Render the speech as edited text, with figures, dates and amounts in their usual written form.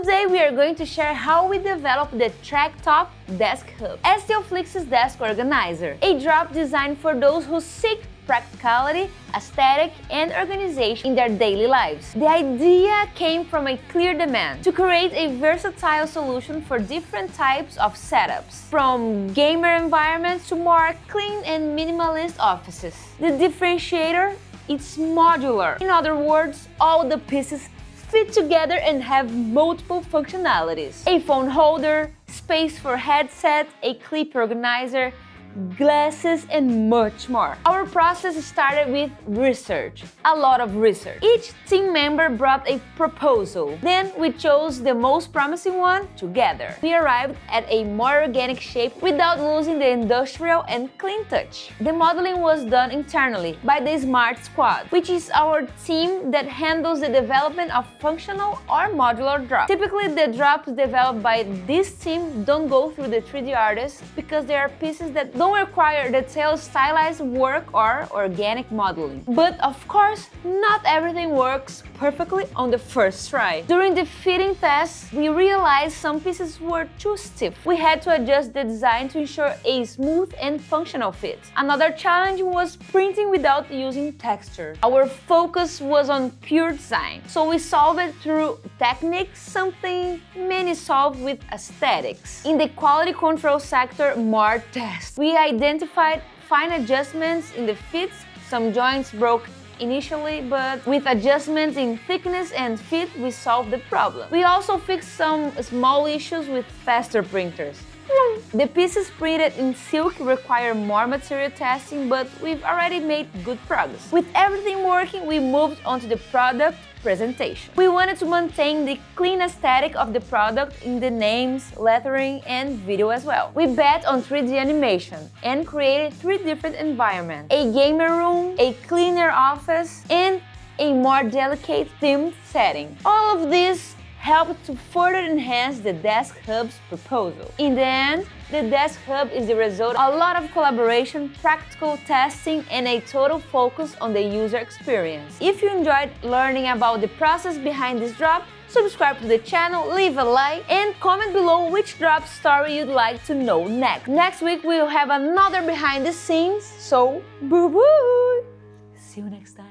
Today we are going to share how we developed the Track-Top Desk Hub, STLFLIX's desk organizer, a drop designed for those who seek practicality, aesthetic, and organization in their daily lives. The idea came from a clear demand to create a versatile solution for different types of setups, from gamer environments to more clean and minimalist offices. The differentiator is modular. In other words, all the pieces fit together and have multiple functionalities. A phone holder, space for headset, a clip organizer, glasses, and much more. Our process started with research, a lot of research. Each team member brought a proposal. Then we chose the most promising one together. We arrived at a more organic shape without losing the industrial and clean touch. The modeling was done internally by the Smart Squad, which is our team that handles the development of functional or modular drops. Typically, the drops developed by this team don't go through the 3D artist because they are pieces that don't require detailed stylized work or organic modeling. But of course, not everything works perfectly on the first try. During the fitting tests, we realized some pieces were too stiff. We had to adjust the design to ensure a smooth and functional fit. Another challenge was printing without using texture. Our focus was on pure design, so we solved it through techniques, something many solve with aesthetics. In the quality control sector, more tests. We identified fine adjustments in the fits. Some joints broke initially, but with adjustments in thickness and fit, we solved the problem. We also fixed some small issues with faster printers. The pieces printed in silk require more material testing, but we've already made good progress. With everything working, we moved on to the product presentation. We wanted to maintain the clean aesthetic of the product in the names, lettering, and video as well. We bet on 3D animation and created 3 different environments: a gamer room, a cleaner office, and a more delicate themed setting. All of this helped to further enhance the Desk Hub's proposal. In the end, the Desk Hub is the result of a lot of collaboration, practical testing, and a total focus on the user experience. If you enjoyed learning about the process behind this drop, subscribe to the channel, leave a like, and comment below which drop story you'd like to know next. Next week we'll have another behind the scenes, so boo-boo! See you next time.